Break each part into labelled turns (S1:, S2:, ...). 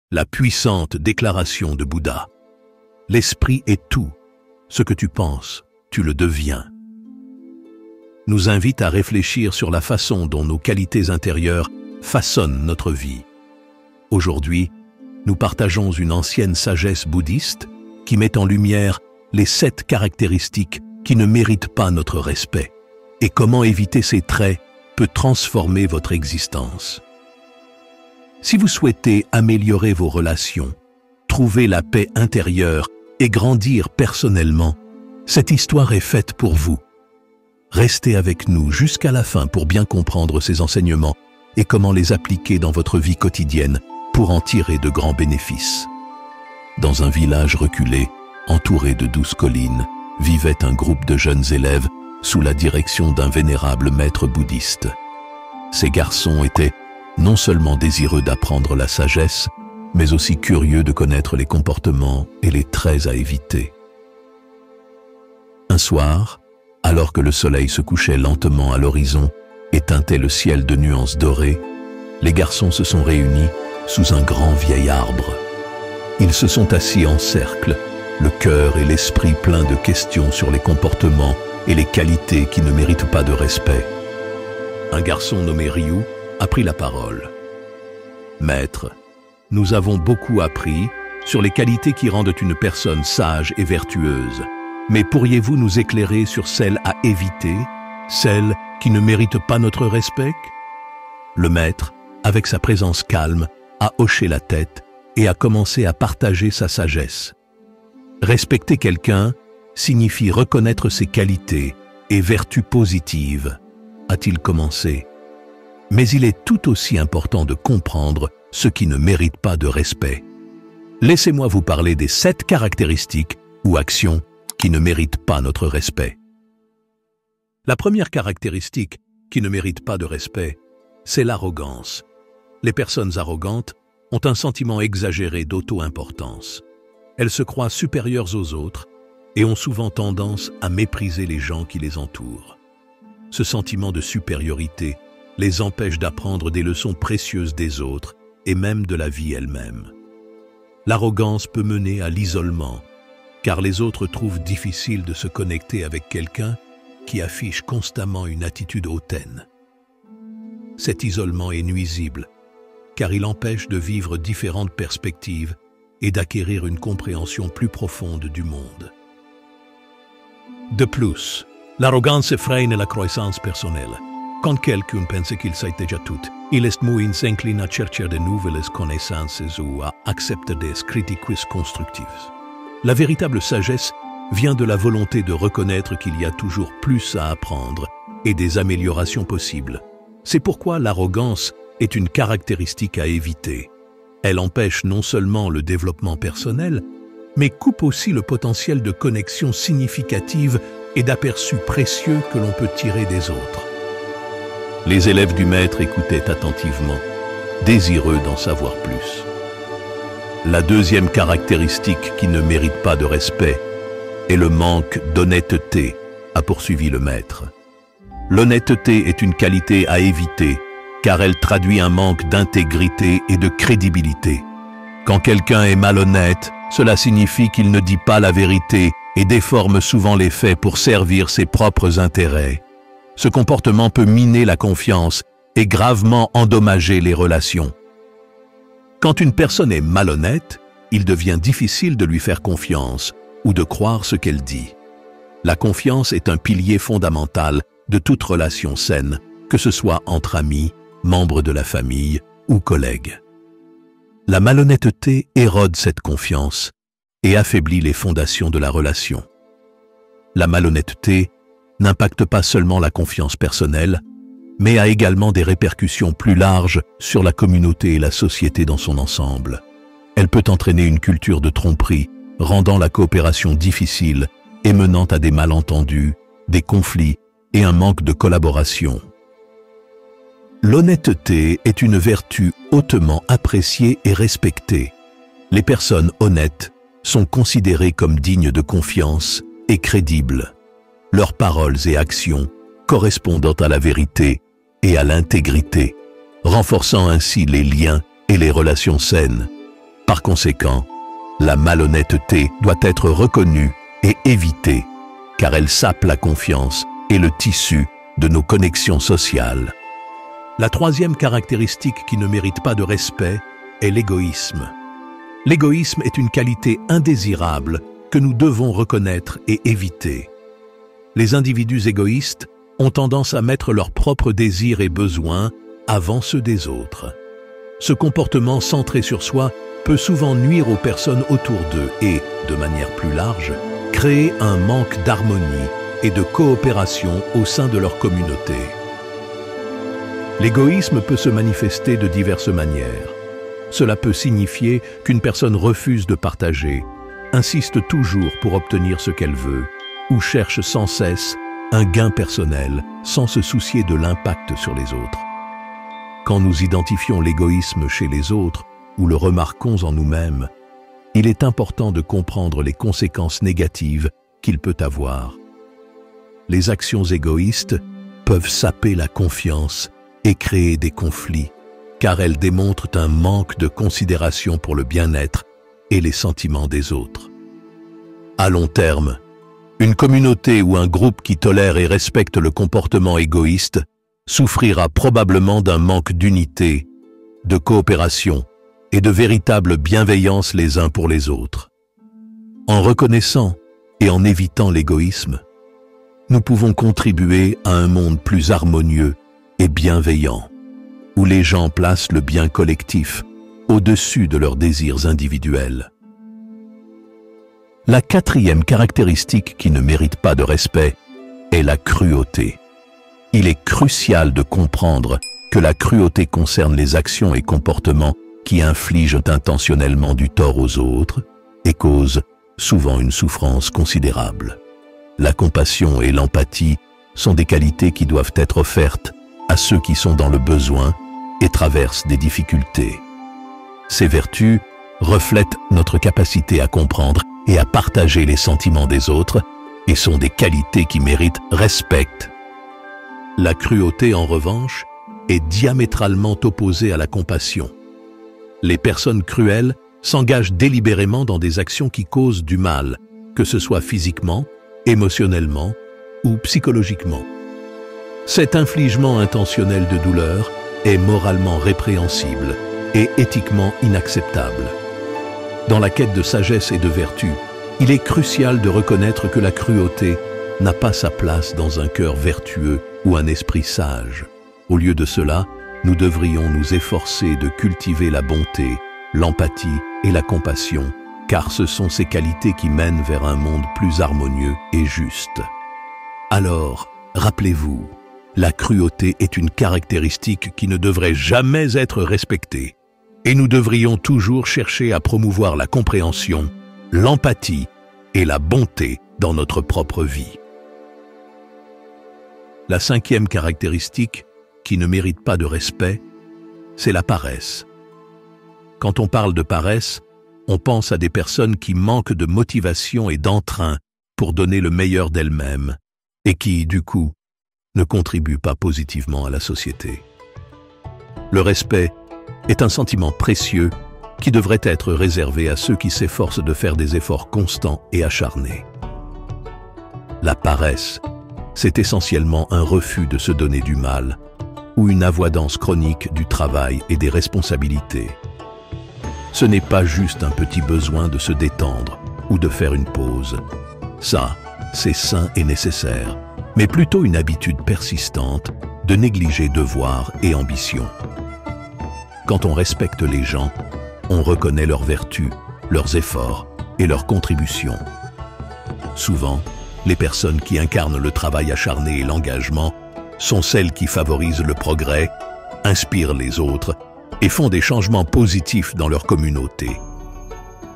S1: la puissante déclaration de Bouddha. L'esprit est tout. Ce que tu penses, tu le deviens. Nous invite à réfléchir sur la façon dont nos qualités intérieures façonnent notre vie. Aujourd'hui, nous partageons une ancienne sagesse bouddhiste qui met en lumière les 7 caractéristiques qui ne méritent pas notre respect et comment éviter ces traits peut transformer votre existence. Si vous souhaitez améliorer vos relations, trouver la paix intérieure et grandir personnellement, cette histoire est faite pour vous. Restez avec nous jusqu'à la fin pour bien comprendre ces enseignements et comment les appliquer dans votre vie quotidienne pour en tirer de grands bénéfices. Dans un village reculé, entouré de douces collines, vivait un groupe de jeunes élèves sous la direction d'un vénérable maître bouddhiste. Ces garçons étaient non seulement désireux d'apprendre la sagesse, mais aussi curieux de connaître les comportements et les traits à éviter. Un soir, alors que le soleil se couchait lentement à l'horizon et teintait le ciel de nuances dorées, les garçons se sont réunis sous un grand vieil arbre. Ils se sont assis en cercle, le cœur et l'esprit pleins de questions sur les comportements et les qualités qui ne méritent pas de respect. Un garçon nommé Ryu a pris la parole. « Maître, nous avons beaucoup appris sur les qualités qui rendent une personne sage et vertueuse. Mais pourriez-vous nous éclairer sur celles à éviter, celles qui ne méritent pas notre respect ?» Le maître, avec sa présence calme, a hoché la tête et a commencé à partager sa sagesse. Respecter quelqu'un signifie reconnaître ses qualités et vertus positives, a-t-il commencé. Mais il est tout aussi important de comprendre ce qui ne mérite pas de respect. Laissez-moi vous parler des 7 caractéristiques ou actions qui ne méritent pas notre respect. La première caractéristique qui ne mérite pas de respect, c'est l'arrogance. Les personnes arrogantes ont un sentiment exagéré d'auto-importance. Elles se croient supérieures aux autres et ont souvent tendance à mépriser les gens qui les entourent. Ce sentiment de supériorité les empêche d'apprendre des leçons précieuses des autres et même de la vie elle-même. L'arrogance peut mener à l'isolement, car les autres trouvent difficile de se connecter avec quelqu'un qui affiche constamment une attitude hautaine. Cet isolement est nuisible, car il empêche de vivre différentes perspectives et d'acquérir une compréhension plus profonde du monde. De plus, l'arrogance freine la croissance personnelle. Quand quelqu'un pense qu'il sait déjà tout, il est moins enclin à chercher de nouvelles connaissances ou à accepter des critiques constructives. La véritable sagesse vient de la volonté de reconnaître qu'il y a toujours plus à apprendre et des améliorations possibles. C'est pourquoi l'arrogance est une caractéristique à éviter. Elle empêche non seulement le développement personnel, mais coupe aussi le potentiel de connexion significative et d'aperçus précieux que l'on peut tirer des autres. Les élèves du maître écoutaient attentivement, désireux d'en savoir plus. La deuxième caractéristique qui ne mérite pas de respect est le manque d'honnêteté, a poursuivi le maître. L'honnêteté est une qualité à éviter, car elle traduit un manque d'intégrité et de crédibilité. Quand quelqu'un est malhonnête, cela signifie qu'il ne dit pas la vérité et déforme souvent les faits pour servir ses propres intérêts. Ce comportement peut miner la confiance et gravement endommager les relations. Quand une personne est malhonnête, il devient difficile de lui faire confiance ou de croire ce qu'elle dit. La confiance est un pilier fondamental de toute relation saine, que ce soit entre amis, membres de la famille ou collègues. La malhonnêteté érode cette confiance et affaiblit les fondations de la relation. La malhonnêteté n'impacte pas seulement la confiance personnelle, mais a également des répercussions plus larges sur la communauté et la société dans son ensemble. Elle peut entraîner une culture de tromperie, rendant la coopération difficile et menant à des malentendus, des conflits et un manque de collaboration. L'honnêteté est une vertu hautement appréciée et respectée. Les personnes honnêtes sont considérées comme dignes de confiance et crédibles. Leurs paroles et actions correspondant à la vérité et à l'intégrité, renforçant ainsi les liens et les relations saines. Par conséquent, la malhonnêteté doit être reconnue et évitée, car elle sape la confiance et le tissu de nos connexions sociales. La troisième caractéristique qui ne mérite pas de respect est l'égoïsme. L'égoïsme est une qualité indésirable que nous devons reconnaître et éviter. Les individus égoïstes ont tendance à mettre leurs propres désirs et besoins avant ceux des autres. Ce comportement centré sur soi peut souvent nuire aux personnes autour d'eux et, de manière plus large, créer un manque d'harmonie et de coopération au sein de leur communauté. L'égoïsme peut se manifester de diverses manières. Cela peut signifier qu'une personne refuse de partager, insiste toujours pour obtenir ce qu'elle veut, ou cherche sans cesse un gain personnel sans se soucier de l'impact sur les autres. Quand nous identifions l'égoïsme chez les autres ou le remarquons en nous-mêmes, il est important de comprendre les conséquences négatives qu'il peut avoir. Les actions égoïstes peuvent saper la confiance et créer des conflits, car elles démontrent un manque de considération pour le bien-être et les sentiments des autres. À long terme, une communauté ou un groupe qui tolère et respecte le comportement égoïste souffrira probablement d'un manque d'unité, de coopération et de véritable bienveillance les uns pour les autres. En reconnaissant et en évitant l'égoïsme, nous pouvons contribuer à un monde plus harmonieux et bienveillant, où les gens placent le bien collectif au-dessus de leurs désirs individuels. La quatrième caractéristique qui ne mérite pas de respect est la cruauté. Il est crucial de comprendre que la cruauté concerne les actions et comportements qui infligent intentionnellement du tort aux autres et causent souvent une souffrance considérable. La compassion et l'empathie sont des qualités qui doivent être offertes à ceux qui sont dans le besoin et traversent des difficultés. Ces vertus reflètent notre capacité à comprendre et à partager les sentiments des autres et sont des qualités qui méritent respect. La cruauté, en revanche, est diamétralement opposée à la compassion. Les personnes cruelles s'engagent délibérément dans des actions qui causent du mal, que ce soit physiquement, émotionnellement ou psychologiquement. Cet infligement intentionnel de douleur est moralement répréhensible et éthiquement inacceptable. Dans la quête de sagesse et de vertu, il est crucial de reconnaître que la cruauté n'a pas sa place dans un cœur vertueux ou un esprit sage. Au lieu de cela, nous devrions nous efforcer de cultiver la bonté, l'empathie et la compassion, car ce sont ces qualités qui mènent vers un monde plus harmonieux et juste. Alors, rappelez-vous, la cruauté est une caractéristique qui ne devrait jamais être respectée, et nous devrions toujours chercher à promouvoir la compréhension, l'empathie et la bonté dans notre propre vie. La cinquième caractéristique, qui ne mérite pas de respect, c'est la paresse. Quand on parle de paresse, on pense à des personnes qui manquent de motivation et d'entrain pour donner le meilleur d'elles-mêmes et qui, du coup, ne contribuent pas positivement à la société. Le respect est un sentiment précieux qui devrait être réservé à ceux qui s'efforcent de faire des efforts constants et acharnés. La paresse, c'est essentiellement un refus de se donner du mal ou une avoidance chronique du travail et des responsabilités. Ce n'est pas juste un petit besoin de se détendre ou de faire une pause. Ça, c'est sain et nécessaire, mais plutôt une habitude persistante de négliger devoirs et ambitions. Quand on respecte les gens, on reconnaît leurs vertus, leurs efforts et leurs contributions. Souvent, les personnes qui incarnent le travail acharné et l'engagement sont celles qui favorisent le progrès, inspirent les autres et font des changements positifs dans leur communauté.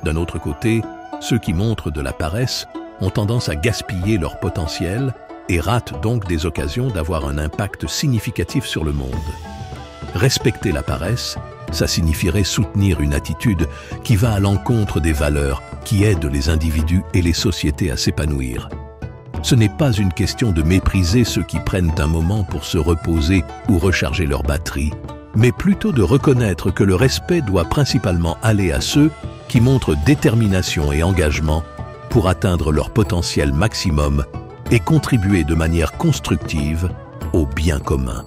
S1: D'un autre côté, ceux qui montrent de la paresse ont tendance à gaspiller leur potentiel et ratent donc des occasions d'avoir un impact significatif sur le monde. Respecter la paresse, ça signifierait soutenir une attitude qui va à l'encontre des valeurs qui aident les individus et les sociétés à s'épanouir. Ce n'est pas une question de mépriser ceux qui prennent un moment pour se reposer ou recharger leur batterie, mais plutôt de reconnaître que le respect doit principalement aller à ceux qui montrent détermination et engagement pour atteindre leur potentiel maximum et contribuer de manière constructive au bien commun.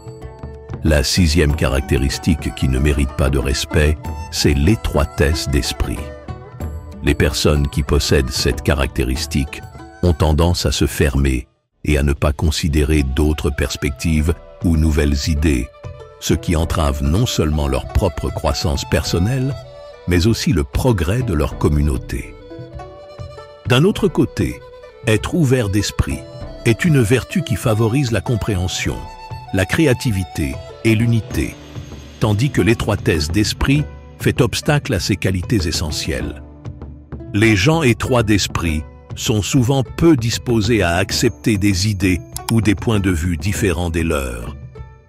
S1: La 6e caractéristique qui ne mérite pas de respect, c'est l'étroitesse d'esprit. Les personnes qui possèdent cette caractéristique ont tendance à se fermer et à ne pas considérer d'autres perspectives ou nouvelles idées, ce qui entrave non seulement leur propre croissance personnelle, mais aussi le progrès de leur communauté. D'un autre côté, être ouvert d'esprit est une vertu qui favorise la compréhension, la créativité et l'unité, tandis que l'étroitesse d'esprit fait obstacle à ces qualités essentielles. Les gens étroits d'esprit sont souvent peu disposés à accepter des idées ou des points de vue différents des leurs.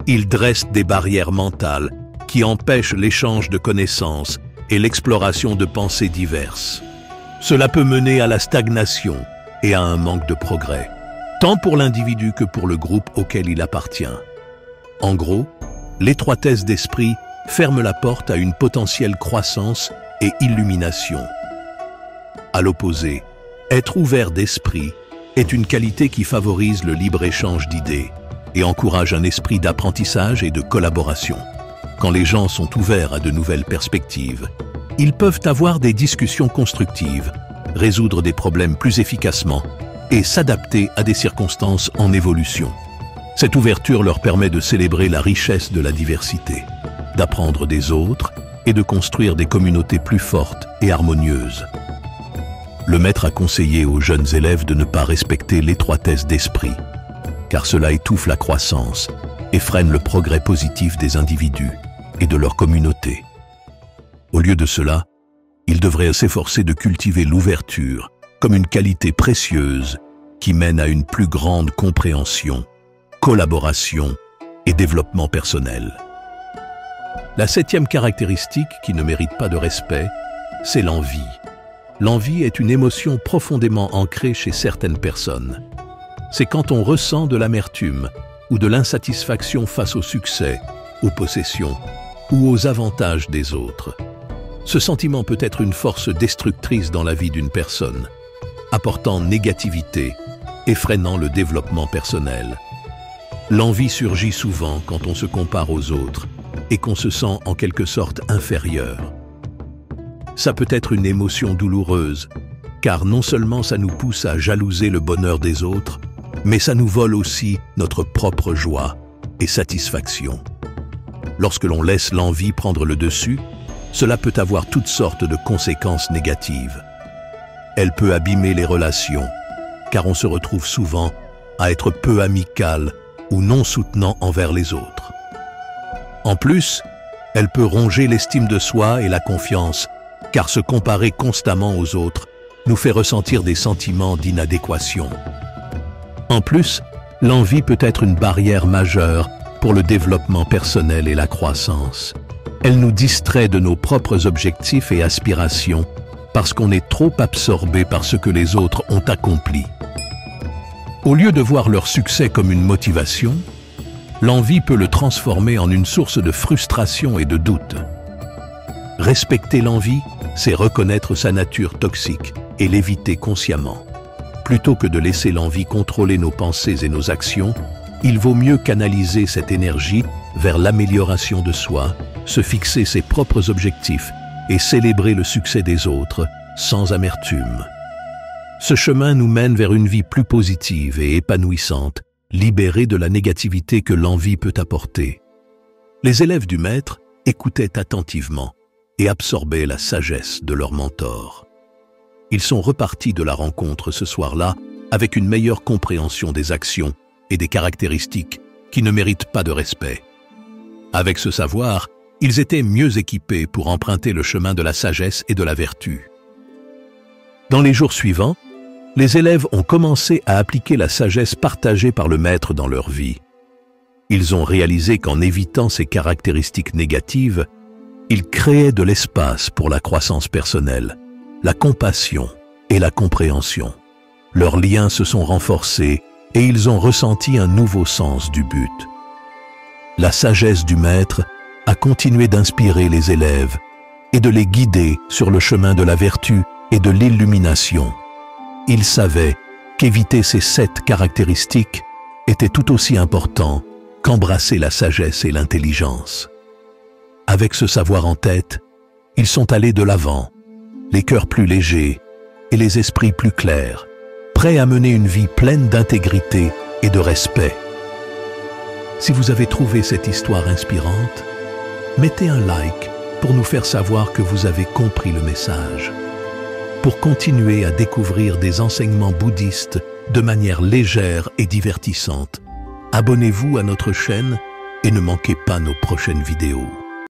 S1: Ils dressent des barrières mentales qui empêchent l'échange de connaissances et l'exploration de pensées diverses. Cela peut mener à la stagnation et à un manque de progrès, tant pour l'individu que pour le groupe auquel il appartient. En gros, l'étroitesse d'esprit ferme la porte à une potentielle croissance et illumination. À l'opposé, être ouvert d'esprit est une qualité qui favorise le libre-échange d'idées et encourage un esprit d'apprentissage et de collaboration. Quand les gens sont ouverts à de nouvelles perspectives, ils peuvent avoir des discussions constructives, résoudre des problèmes plus efficacement et s'adapter à des circonstances en évolution. Cette ouverture leur permet de célébrer la richesse de la diversité, d'apprendre des autres et de construire des communautés plus fortes et harmonieuses. Le maître a conseillé aux jeunes élèves de ne pas respecter l'étroitesse d'esprit, car cela étouffe la croissance et freine le progrès positif des individus et de leur communauté. Au lieu de cela, ils devraient s'efforcer de cultiver l'ouverture comme une qualité précieuse qui mène à une plus grande compréhension, collaboration et développement personnel. La 7e caractéristique qui ne mérite pas de respect, c'est l'envie. L'envie est une émotion profondément ancrée chez certaines personnes. C'est quand on ressent de l'amertume ou de l'insatisfaction face au succès, aux possessions ou aux avantages des autres. Ce sentiment peut être une force destructrice dans la vie d'une personne, apportant négativité et freinant le développement personnel. L'envie surgit souvent quand on se compare aux autres et qu'on se sent en quelque sorte inférieur. Ça peut être une émotion douloureuse, car non seulement ça nous pousse à jalouser le bonheur des autres, mais ça nous vole aussi notre propre joie et satisfaction. Lorsque l'on laisse l'envie prendre le dessus, cela peut avoir toutes sortes de conséquences négatives. Elle peut abîmer les relations, car on se retrouve souvent à être peu amical ou non soutenant envers les autres. En plus, elle peut ronger l'estime de soi et la confiance, car se comparer constamment aux autres nous fait ressentir des sentiments d'inadéquation. En plus, l'envie peut être une barrière majeure pour le développement personnel et la croissance. Elle nous distrait de nos propres objectifs et aspirations parce qu'on est trop absorbé par ce que les autres ont accompli. Au lieu de voir leur succès comme une motivation, l'envie peut le transformer en une source de frustration et de doute. Respecter l'envie, c'est reconnaître sa nature toxique et l'éviter consciemment. Plutôt que de laisser l'envie contrôler nos pensées et nos actions, il vaut mieux canaliser cette énergie vers l'amélioration de soi, se fixer ses propres objectifs et célébrer le succès des autres sans amertume. Ce chemin nous mène vers une vie plus positive et épanouissante, libérée de la négativité que l'envie peut apporter. Les élèves du maître écoutaient attentivement et absorbaient la sagesse de leur mentor. Ils sont repartis de la rencontre ce soir-là avec une meilleure compréhension des actions et des caractéristiques qui ne méritent pas de respect. Avec ce savoir, ils étaient mieux équipés pour emprunter le chemin de la sagesse et de la vertu. Dans les jours suivants, les élèves ont commencé à appliquer la sagesse partagée par le maître dans leur vie. Ils ont réalisé qu'en évitant ces caractéristiques négatives, ils créaient de l'espace pour la croissance personnelle, la compassion et la compréhension. Leurs liens se sont renforcés et ils ont ressenti un nouveau sens du but. La sagesse du maître à continuer d'inspirer les élèves et de les guider sur le chemin de la vertu et de l'illumination. Il savait qu'éviter ces 7 caractéristiques était tout aussi important qu'embrasser la sagesse et l'intelligence. Avec ce savoir en tête, ils sont allés de l'avant, les cœurs plus légers et les esprits plus clairs, prêts à mener une vie pleine d'intégrité et de respect. Si vous avez trouvé cette histoire inspirante, mettez un like pour nous faire savoir que vous avez compris le message. Pour continuer à découvrir des enseignements bouddhistes de manière légère et divertissante, abonnez-vous à notre chaîne et ne manquez pas nos prochaines vidéos.